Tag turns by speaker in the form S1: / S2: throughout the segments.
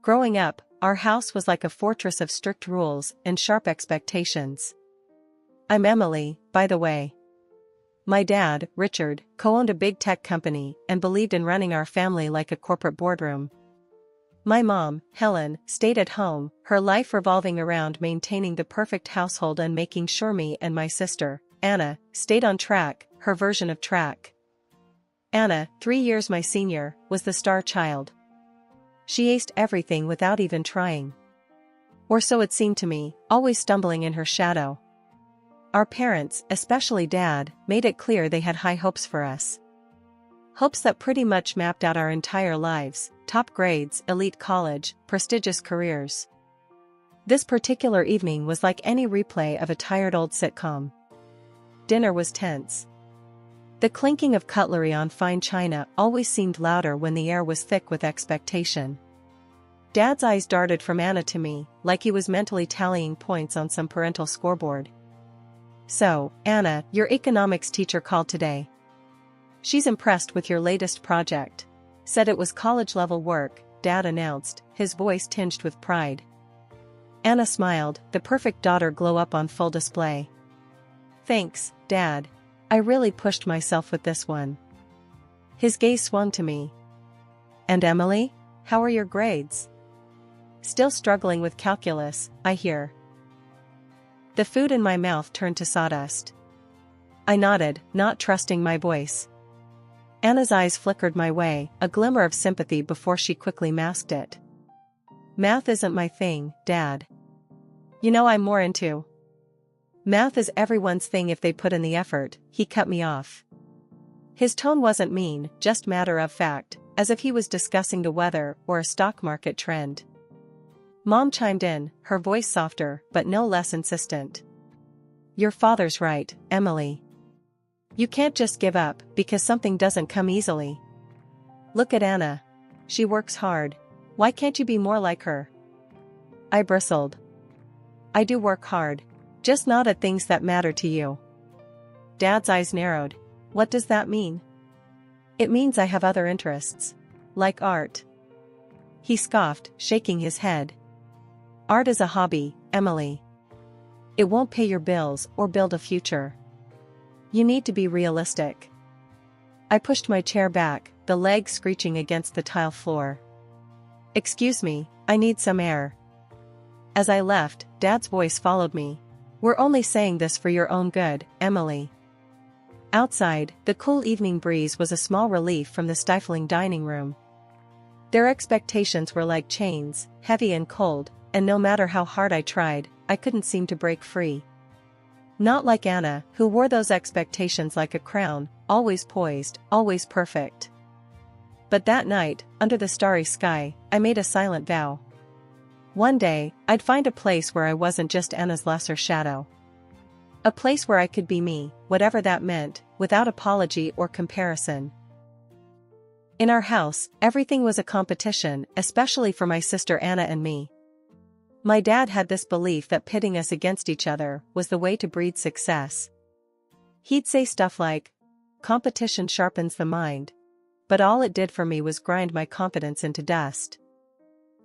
S1: Growing up, our house was like a fortress of strict rules and sharp expectations. I'm Emily, by the way. My dad, Richard, co-owned a big tech company and believed in running our family like a corporate boardroom. My mom, Helen, stayed at home, her life revolving around maintaining the perfect household and making sure me and my sister, Anna, stayed on track, her version of track. Anna, 3 years my senior, was the star child. She aced everything without even trying. Or so it seemed to me, always stumbling in her shadow. Our parents, especially Dad, made it clear they had high hopes for us. Hopes that pretty much mapped out our entire lives: top grades, elite college, prestigious careers. This particular evening was like any replay of a tired old sitcom. Dinner was tense. The clinking of cutlery on fine china always seemed louder when the air was thick with expectation. Dad's eyes darted from Anna to me, like he was mentally tallying points on some parental scoreboard. "So, Anna, your economics teacher called today. She's impressed with your latest project. Said it was college-level work," Dad announced, his voice tinged with pride. Anna smiled, the perfect daughter glow up on full display. "Thanks, Dad. I really pushed myself with this one." His gaze swung to me. "And Emily? How are your grades?" "Still struggling with calculus, I hear." The food in my mouth turned to sawdust. I nodded, not trusting my voice. Anna's eyes flickered my way, a glimmer of sympathy before she quickly masked it. "Math isn't my thing, Dad. You know I'm more into." "Math is everyone's thing if they put in the effort," he cut me off. His tone wasn't mean, just matter of fact, as if he was discussing the weather or a stock market trend. Mom chimed in, her voice softer but no less insistent. "Your father's right, Emily. You can't just give up because something doesn't come easily. Look at Anna. She works hard. Why can't you be more like her?" I bristled. "I do work hard. Just not at things that matter to you." Dad's eyes narrowed. "What does that mean?" "It means I have other interests. Like art." He scoffed, shaking his head. "Art is a hobby, Emily. It won't pay your bills or build a future. You need to be realistic." I pushed my chair back, the leg screeching against the tile floor. "Excuse me, I need some air." As I left, Dad's voice followed me. "We're only saying this for your own good, Emily." Outside, the cool evening breeze was a small relief from the stifling dining room. Their expectations were like chains, heavy and cold, and no matter how hard I tried, I couldn't seem to break free. Not like Anna, who wore those expectations like a crown, always poised, always perfect. But that night, under the starry sky, I made a silent vow. One day, I'd find a place where I wasn't just Anna's lesser shadow. A place where I could be me, whatever that meant, without apology or comparison. In our house, everything was a competition, especially for my sister Anna and me. My dad had this belief that pitting us against each other was the way to breed success. He'd say stuff like, "Competition sharpens the mind," but all it did for me was grind my confidence into dust.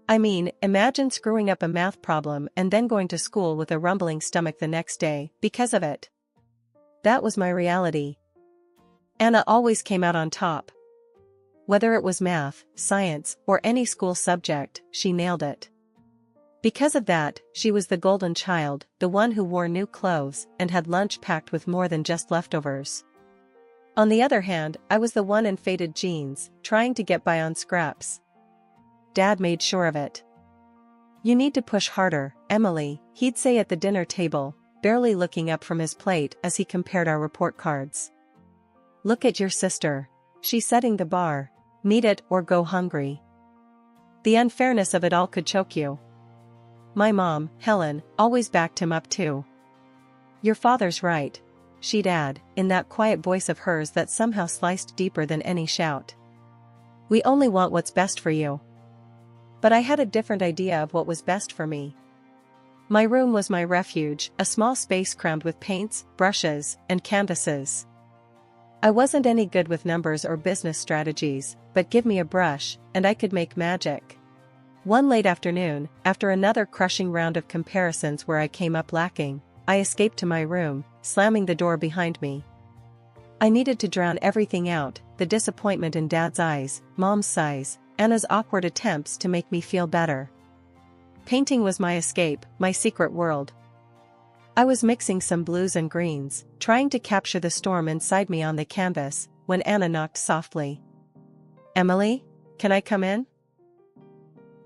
S1: I mean, imagine screwing up a math problem and then going to school with a rumbling stomach the next day because of it. That was my reality. Anna always came out on top. Whether it was math, science, or any school subject, she nailed it. Because of that, she was the golden child, the one who wore new clothes and had lunch packed with more than just leftovers. On the other hand, I was the one in faded jeans, trying to get by on scraps. Dad made sure of it. "You need to push harder, Emily," he'd say at the dinner table, barely looking up from his plate as he compared our report cards. "Look at your sister. She's setting the bar. Meet it or go hungry." The unfairness of it all could choke you. My mom, Helen, always backed him up too. "Your father's right," she'd add, in that quiet voice of hers that somehow sliced deeper than any shout. "We only want what's best for you." But I had a different idea of what was best for me. My room was my refuge, a small space crammed with paints, brushes, and canvases. I wasn't any good with numbers or business strategies, but give me a brush, and I could make magic. One late afternoon, after another crushing round of comparisons where I came up lacking, I escaped to my room, slamming the door behind me. I needed to drown everything out, the disappointment in Dad's eyes, Mom's sighs, Anna's awkward attempts to make me feel better. Painting was my escape, my secret world. I was mixing some blues and greens, trying to capture the storm inside me on the canvas, when Anna knocked softly. "Emily, can I come in?"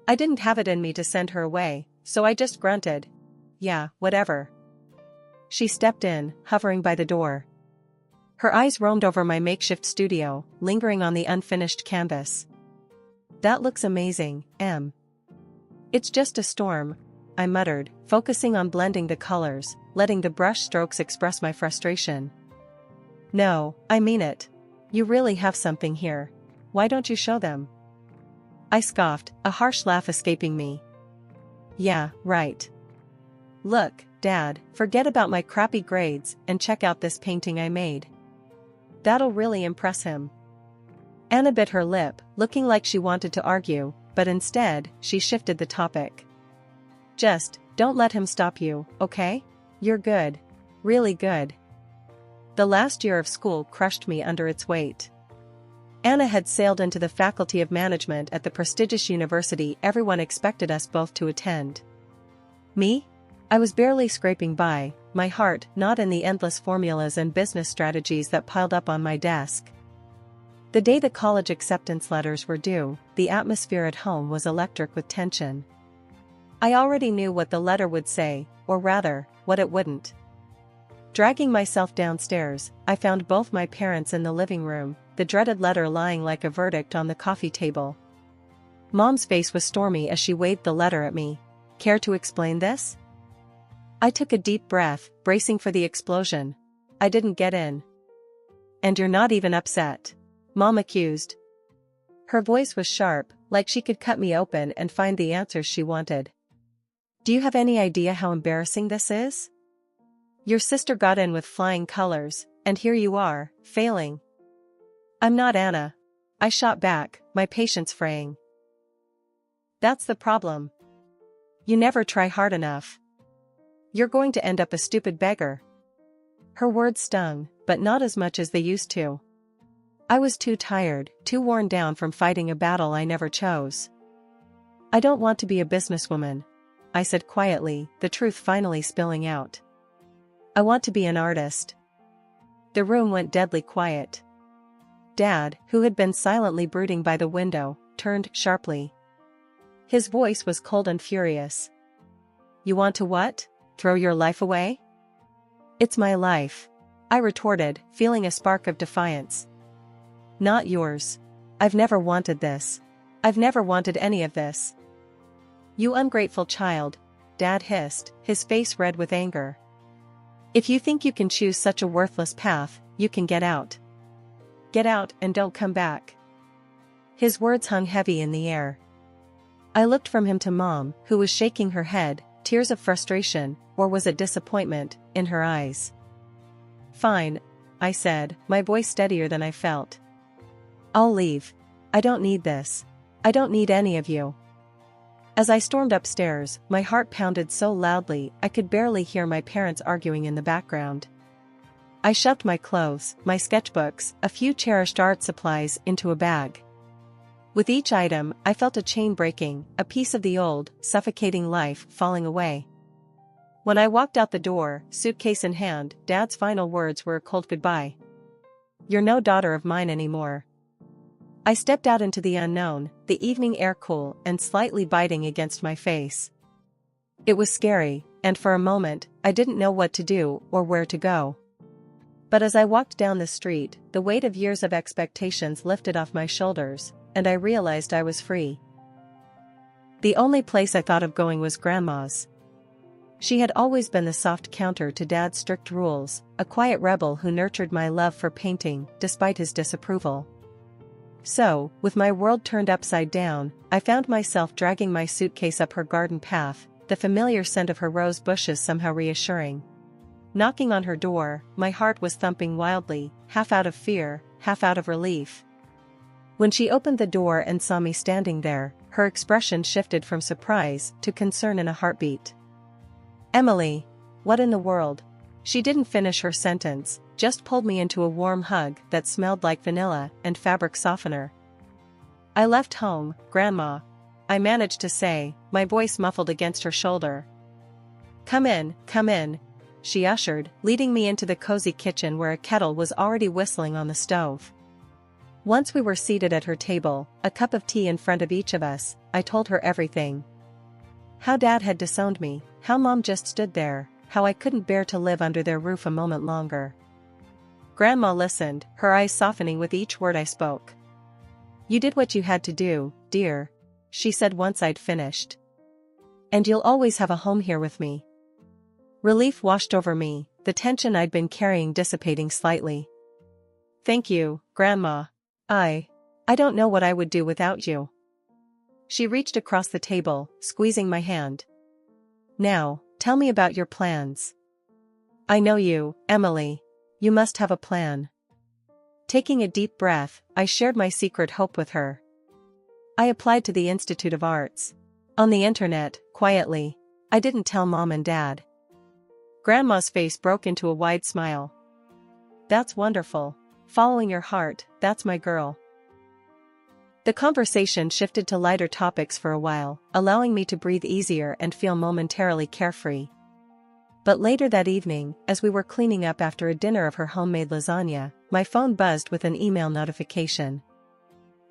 S1: I didn't have it in me to send her away, so I just grunted. "Yeah, whatever." She stepped in, hovering by the door. Her eyes roamed over my makeshift studio, lingering on the unfinished canvas. "That looks amazing, Em." "It's just a storm," I muttered, focusing on blending the colors, letting the brush strokes express my frustration. "No, I mean it. You really have something here. Why don't you show them?" I scoffed, a harsh laugh escaping me. "Yeah, right. Look, Dad, forget about my crappy grades and check out this painting I made. That'll really impress him." Anna bit her lip, looking like she wanted to argue, but instead, she shifted the topic. "Just, don't let him stop you, okay? You're good. Really good." The last year of school crushed me under its weight. Anna had sailed into the Faculty of Management at the prestigious university everyone expected us both to attend. Me? I was barely scraping by, my heart not in the endless formulas and business strategies that piled up on my desk. The day the college acceptance letters were due, the atmosphere at home was electric with tension. I already knew what the letter would say, or rather, what it wouldn't. Dragging myself downstairs, I found both my parents in the living room, the dreaded letter lying like a verdict on the coffee table. Mom's face was stormy as she waved the letter at me. "Care to explain this?" I took a deep breath, bracing for the explosion. "I didn't get in." "And you're not even upset?" Mom accused. Her voice was sharp, like she could cut me open and find the answers she wanted. "Do you have any idea how embarrassing this is? Your sister got in with flying colors, and here you are, failing." "I'm not Anna," I shot back, my patience fraying. "That's the problem. You never try hard enough. You're going to end up a stupid beggar." Her words stung, but not as much as they used to. I was too tired, too worn down from fighting a battle I never chose. "I don't want to be a businesswoman," I said quietly, the truth finally spilling out. "I want to be an artist." The room went deadly quiet. Dad, who had been silently brooding by the window, turned sharply. His voice was cold and furious. "You want to what? Throw your life away?" "It's my life," I retorted, feeling a spark of defiance. "Not yours. I've never wanted this. I've never wanted any of this." "You ungrateful child," Dad hissed, his face red with anger. "If you think you can choose such a worthless path, you can get out. Get out and don't come back." His words hung heavy in the air. I looked from him to Mom, who was shaking her head, tears of frustration, or was it disappointment, in her eyes. "Fine," I said, my voice steadier than I felt. "I'll leave. I don't need this. I don't need any of you." As I stormed upstairs, my heart pounded so loudly I could barely hear my parents arguing in the background. I shoved my clothes, my sketchbooks, a few cherished art supplies into a bag. With each item, I felt a chain breaking, a piece of the old, suffocating life falling away. When I walked out the door, suitcase in hand, Dad's final words were a cold goodbye. "You're no daughter of mine anymore." I stepped out into the unknown, the evening air cool and slightly biting against my face. It was scary, and for a moment, I didn't know what to do or where to go. But as I walked down the street, the weight of years of expectations lifted off my shoulders, and I realized I was free. The only place I thought of going was Grandma's. She had always been the soft counter to Dad's strict rules, a quiet rebel who nurtured my love for painting, despite his disapproval. So, with my world turned upside down, I found myself dragging my suitcase up her garden path, the familiar scent of her rose bushes somehow reassuring. Knocking on her door, my heart was thumping wildly, half out of fear, half out of relief. When she opened the door and saw me standing there, her expression shifted from surprise to concern in a heartbeat. "Emily, what in the world?" She didn't finish her sentence, just pulled me into a warm hug that smelled like vanilla and fabric softener. "I left home, Grandma," I managed to say, my voice muffled against her shoulder. Come in," she ushered, leading me into the cozy kitchen where a kettle was already whistling on the stove. Once we were seated at her table, a cup of tea in front of each of us, I told her everything. How Dad had disowned me, how Mom just stood there, how I couldn't bear to live under their roof a moment longer. Grandma listened, her eyes softening with each word I spoke. "You did what you had to do, dear," she said once I'd finished. "And you'll always have a home here with me." Relief washed over me, the tension I'd been carrying dissipating slightly. "Thank you, Grandma. I don't know what I would do without you." She reached across the table, squeezing my hand. "Now, tell me about your plans." "I know you, Emily. You must have a plan." Taking a deep breath, I shared my secret hope with her. I applied to the Institute of Arts. On the internet, quietly. I didn't tell Mom and Dad. Grandma's face broke into a wide smile. "That's wonderful. Following your heart, that's my girl." The conversation shifted to lighter topics for a while, allowing me to breathe easier and feel momentarily carefree. But later that evening, as we were cleaning up after a dinner of her homemade lasagna, my phone buzzed with an email notification.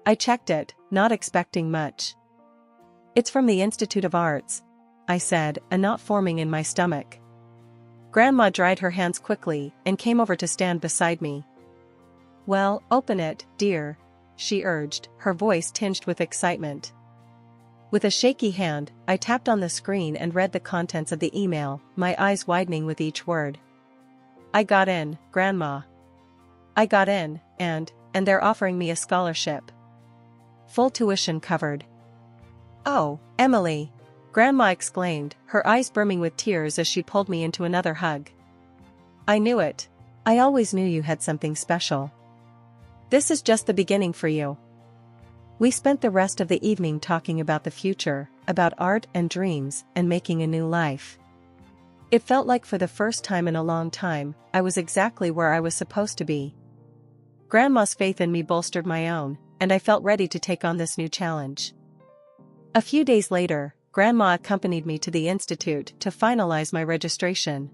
S1: I checked it, not expecting much. "It's from the Institute of Arts," I said, a knot forming in my stomach. Grandma dried her hands quickly and came over to stand beside me. "Well, open it, dear," she urged, her voice tinged with excitement. With a shaky hand, I tapped on the screen and read the contents of the email, my eyes widening with each word. "I got in, Grandma. I got in, and they're offering me a scholarship. Full tuition covered." "Oh, Emily!" Grandma exclaimed, her eyes brimming with tears as she pulled me into another hug. "I knew it. I always knew you had something special. This is just the beginning for you." We spent the rest of the evening talking about the future, about art and dreams, and making a new life. It felt like for the first time in a long time, I was exactly where I was supposed to be. Grandma's faith in me bolstered my own, and I felt ready to take on this new challenge. A few days later, Grandma accompanied me to the institute to finalize my registration.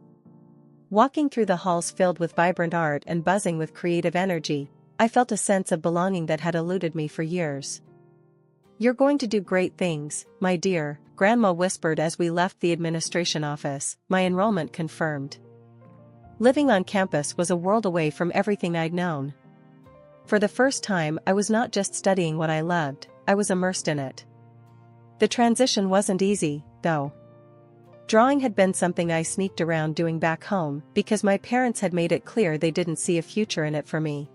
S1: Walking through the halls filled with vibrant art and buzzing with creative energy, I felt a sense of belonging that had eluded me for years. "You're going to do great things, my dear," Grandma whispered as we left the administration office, my enrollment confirmed. Living on campus was a world away from everything I'd known. For the first time, I was not just studying what I loved, I was immersed in it. The transition wasn't easy, though. Drawing had been something I sneaked around doing back home because my parents had made it clear they didn't see a future in it for me.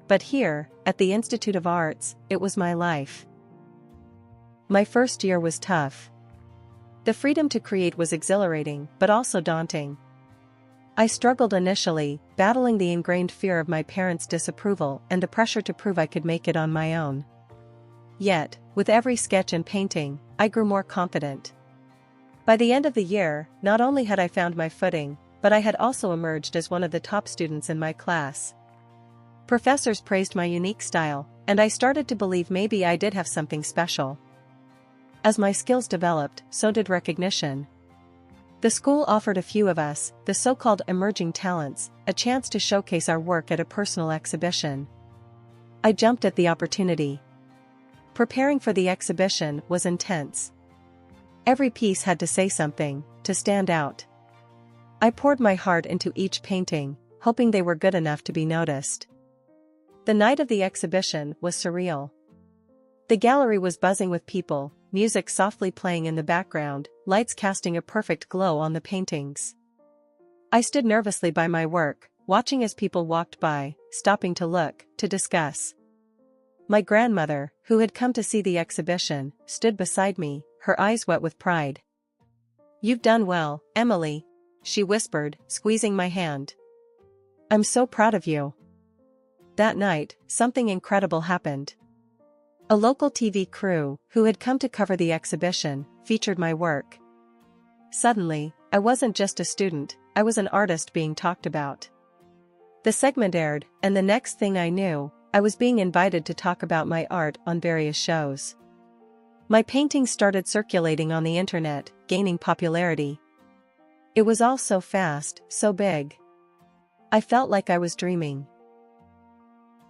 S1: But here, at the Institute of Arts, it was my life. My first year was tough. The freedom to create was exhilarating, but also daunting. I struggled initially, battling the ingrained fear of my parents' disapproval and the pressure to prove I could make it on my own. Yet, with every sketch and painting, I grew more confident. By the end of the year, not only had I found my footing, but I had also emerged as one of the top students in my class. Professors praised my unique style, and I started to believe maybe I did have something special. As my skills developed, so did recognition. The school offered a few of us, the so-called emerging talents, a chance to showcase our work at a personal exhibition. I jumped at the opportunity. Preparing for the exhibition was intense. Every piece had to say something, to stand out. I poured my heart into each painting, hoping they were good enough to be noticed. The night of the exhibition was surreal. The gallery was buzzing with people, music softly playing in the background, lights casting a perfect glow on the paintings. I stood nervously by my work, watching as people walked by, stopping to look, to discuss. My grandmother, who had come to see the exhibition, stood beside me, her eyes wet with pride. "You've done well, Emily," she whispered, squeezing my hand. "I'm so proud of you." That night, something incredible happened. A local TV crew, who had come to cover the exhibition, featured my work. Suddenly, I wasn't just a student, I was an artist being talked about. The segment aired, and the next thing I knew, I was being invited to talk about my art on various shows. My paintings started circulating on the internet, gaining popularity. It was all so fast, so big. I felt like I was dreaming.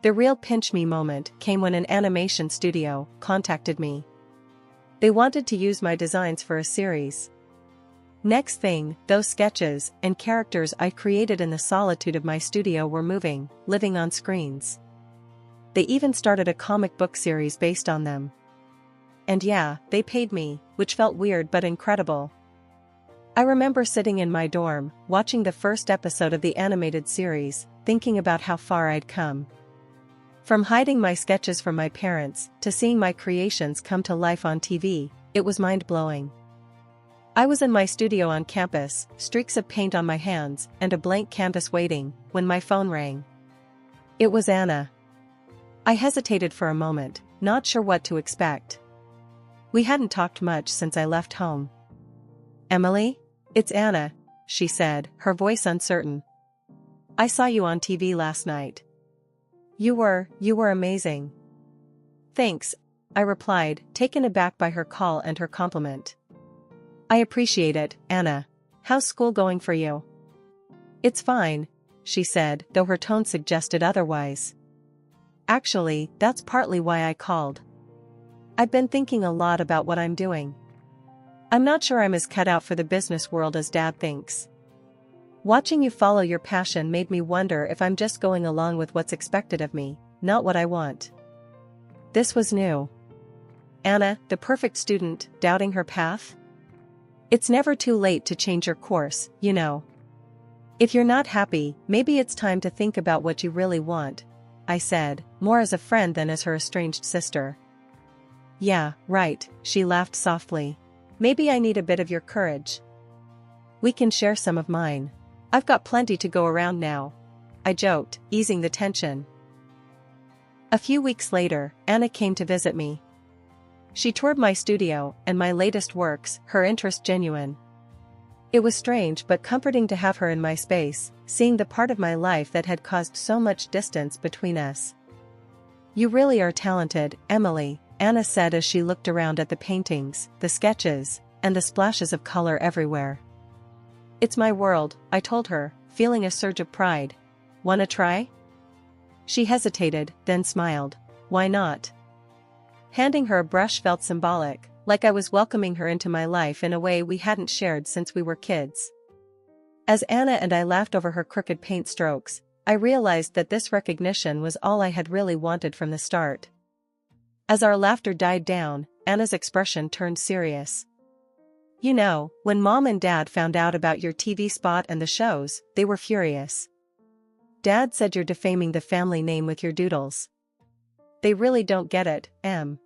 S1: The real pinch-me moment came when an animation studio contacted me. They wanted to use my designs for a series. Next thing, those sketches and characters I created in the solitude of my studio were moving, living on screens. They even started a comic book series based on them. And yeah, they paid me, which felt weird but incredible. I remember sitting in my dorm, watching the first episode of the animated series, thinking about how far I'd come. From hiding my sketches from my parents, to seeing my creations come to life on TV, it was mind-blowing. I was in my studio on campus, streaks of paint on my hands, and a blank canvas waiting, when my phone rang. It was Anna. I hesitated for a moment, not sure what to expect. We hadn't talked much since I left home. "Emily? It's Anna," she said, her voice uncertain. "I saw you on TV last night. You were amazing." "Thanks," I replied, taken aback by her call and her compliment. "I appreciate it, Anna. How's school going for you?" "It's fine," she said, though her tone suggested otherwise. "Actually, that's partly why I called. I've been thinking a lot about what I'm doing. I'm not sure I'm as cut out for the business world as Dad thinks. Watching you follow your passion made me wonder if I'm just going along with what's expected of me, not what I want." This was new. Anna, the perfect student, doubting her path? It's never too late to change your course, you know. If you're not happy, maybe it's time to think about what you really want, I said, more as a friend than as her estranged sister. "Yeah, right," she laughed softly. "Maybe I need a bit of your courage. We can share some of mine. I've got plenty to go around now," I joked, easing the tension. A few weeks later, Anna came to visit me. She toured my studio and my latest works, her interest genuine. It was strange but comforting to have her in my space, seeing the part of my life that had caused so much distance between us. "You really are talented, Emily," Anna said as she looked around at the paintings, the sketches, and the splashes of color everywhere. "It's my world," I told her, feeling a surge of pride. "Wanna try?" She hesitated, then smiled. "Why not?" Handing her a brush felt symbolic, like I was welcoming her into my life in a way we hadn't shared since we were kids. As Anna and I laughed over her crooked paint strokes, I realized that this recognition was all I had really wanted from the start. As our laughter died down, Anna's expression turned serious. "You know, when Mom and Dad found out about your TV spot and the shows, they were furious. Dad said you're defaming the family name with your doodles. They really don't get it, Em."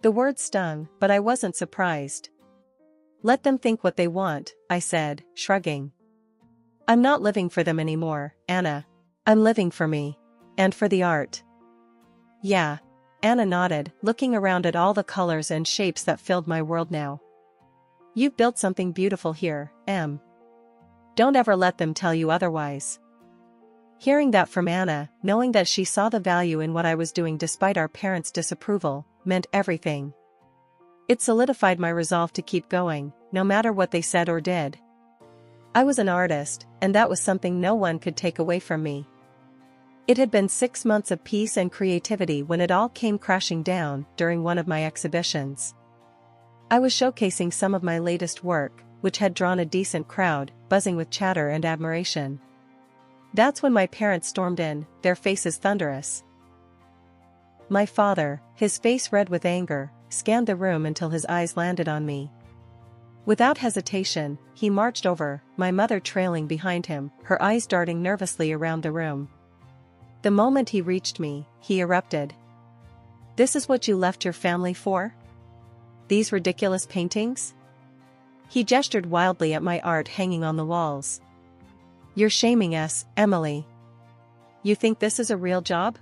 S1: The word stung, but I wasn't surprised. "Let them think what they want," I said, shrugging. "I'm not living for them anymore, Anna. I'm living for me. And for the art." "Yeah," Anna nodded, looking around at all the colors and shapes that filled my world now. "You've built something beautiful here, Em. Don't ever let them tell you otherwise." Hearing that from Anna, knowing that she saw the value in what I was doing despite our parents' disapproval, meant everything. It solidified my resolve to keep going, no matter what they said or did. I was an artist, and that was something no one could take away from me. It had been 6 months of peace and creativity when it all came crashing down during one of my exhibitions. I was showcasing some of my latest work, which had drawn a decent crowd, buzzing with chatter and admiration. That's when my parents stormed in, their faces thunderous. My father, his face red with anger, scanned the room until his eyes landed on me. Without hesitation, he marched over, my mother trailing behind him, her eyes darting nervously around the room. The moment he reached me, he erupted. "This is what you left your family for? These ridiculous paintings?" He gestured wildly at my art hanging on the walls. "You're shaming us, Emily. You think this is a real job?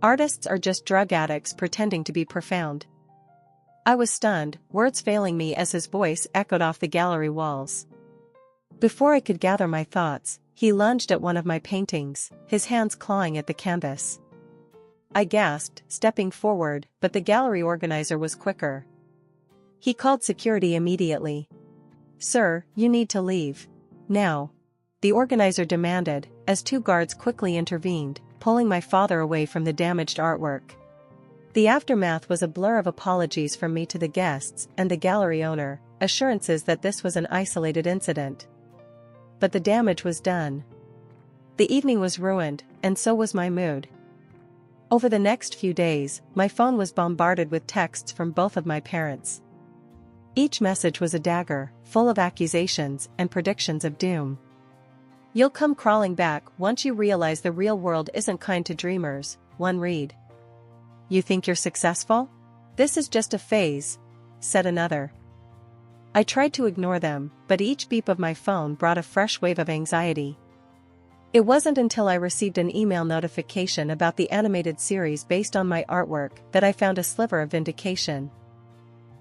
S1: Artists are just drug addicts pretending to be profound. I was stunned, words failing me as his voice echoed off the gallery walls. Before I could gather my thoughts, he lunged at one of my paintings, his hands clawing at the canvas. I gasped, stepping forward, but the gallery organizer was quicker. He called security immediately. "Sir, you need to leave. Now," the organizer demanded, as two guards quickly intervened, pulling my father away from the damaged artwork. The aftermath was a blur of apologies from me to the guests and the gallery owner, assurances that this was an isolated incident. But the damage was done. The evening was ruined, and so was my mood. Over the next few days, my phone was bombarded with texts from both of my parents. Each message was a dagger, full of accusations and predictions of doom. "You'll come crawling back once you realize the real world isn't kind to dreamers," one read. "You think you're successful? This is just a phase," said another. I tried to ignore them, but each beep of my phone brought a fresh wave of anxiety. It wasn't until I received an email notification about the animated series based on my artwork that I found a sliver of vindication.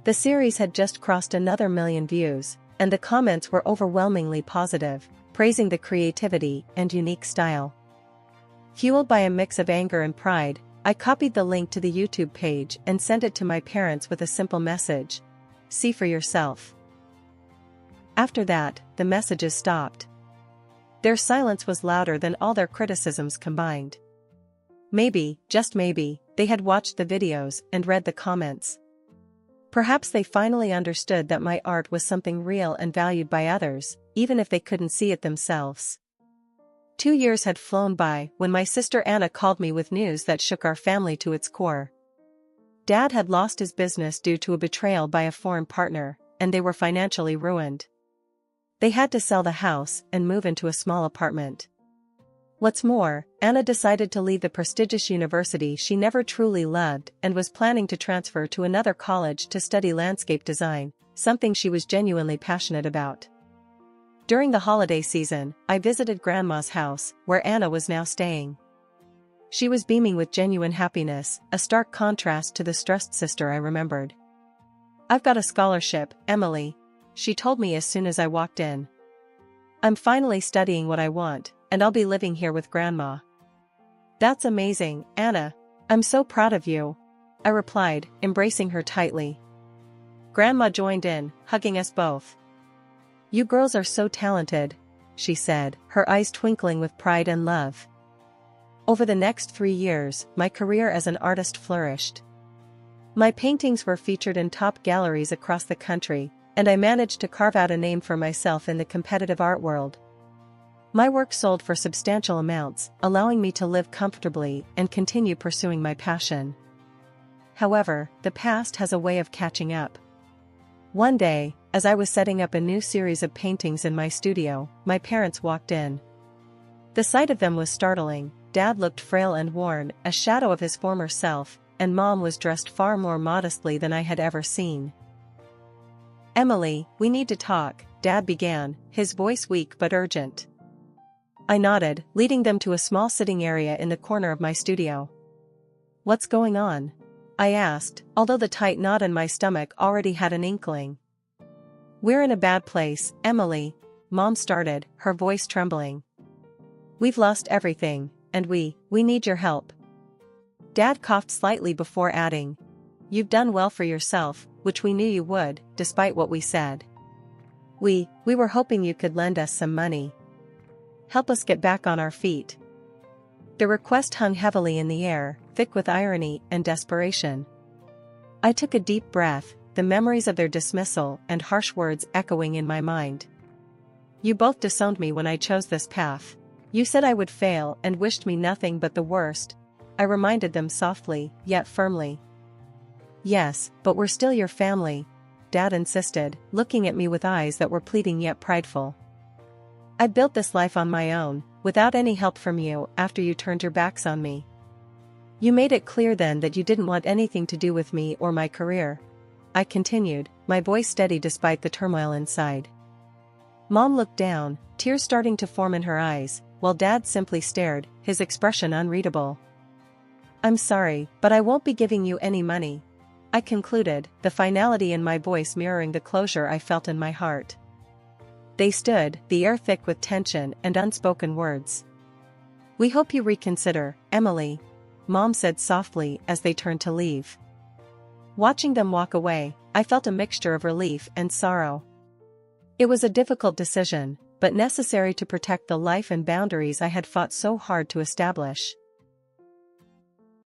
S1: The series had just crossed another 1,000,000 views, and the comments were overwhelmingly positive, praising the creativity and unique style. Fueled by a mix of anger and pride, I copied the link to the YouTube page and sent it to my parents with a simple message: "See for yourself." After that, the messages stopped. Their silence was louder than all their criticisms combined. Maybe, just maybe, they had watched the videos and read the comments. Perhaps they finally understood that my art was something real and valued by others, even if they couldn't see it themselves. 2 years had flown by when my sister Anna called me with news that shook our family to its core. Dad had lost his business due to a betrayal by a foreign partner, and they were financially ruined. They had to sell the house and move into a small apartment. What's more, Anna decided to leave the prestigious university she never truly loved and was planning to transfer to another college to study landscape design, something she was genuinely passionate about. During the holiday season, I visited Grandma's house, where Anna was now staying. She was beaming with genuine happiness, a stark contrast to the stressed sister I remembered. "I've got a scholarship, Emily," she told me as soon as I walked in. "I'm finally studying what I want, and I'll be living here with Grandma." "That's amazing, Anna. I'm so proud of you," I replied, embracing her tightly. Grandma joined in, hugging us both. "You girls are so talented," she said, her eyes twinkling with pride and love. Over the next 3 years, my career as an artist flourished. My paintings were featured in top galleries across the country, and I managed to carve out a name for myself in the competitive art world. My work sold for substantial amounts, allowing me to live comfortably and continue pursuing my passion. However, the past has a way of catching up. One day, as I was setting up a new series of paintings in my studio, my parents walked in. The sight of them was startling. Dad looked frail and worn, a shadow of his former self, and Mom was dressed far more modestly than I had ever seen. "Emily, we need to talk," Dad began, his voice weak but urgent. I nodded, leading them to a small sitting area in the corner of my studio. "What's going on?" I asked, although the tight knot in my stomach already had an inkling. "We're in a bad place, Emily," Mom started, her voice trembling. "We've lost everything, and we need your help." Dad coughed slightly before adding, "You've done well for yourself, which we knew you would, despite what we said. We were hoping you could lend us some money. Help us get back on our feet." The request hung heavily in the air, thick with irony and desperation. I took a deep breath, the memories of their dismissal and harsh words echoing in my mind. "You both disowned me when I chose this path. You said I would fail and wished me nothing but the worst," I reminded them softly, yet firmly. "Yes, but we're still your family," Dad insisted, looking at me with eyes that were pleading yet prideful. "I built this life on my own, without any help from you after you turned your backs on me. You made it clear then that you didn't want anything to do with me or my career," I continued, my voice steady despite the turmoil inside. Mom looked down, tears starting to form in her eyes, while Dad simply stared, his expression unreadable. I'm sorry, but I won't be giving you any money, I concluded, the finality in my voice mirroring the closure I felt in my heart. They stood, the air thick with tension and unspoken words. We hope you reconsider, Emily, Mom said softly as they turned to leave. Watching them walk away, I felt a mixture of relief and sorrow. It was a difficult decision, but necessary to protect the life and boundaries I had fought so hard to establish.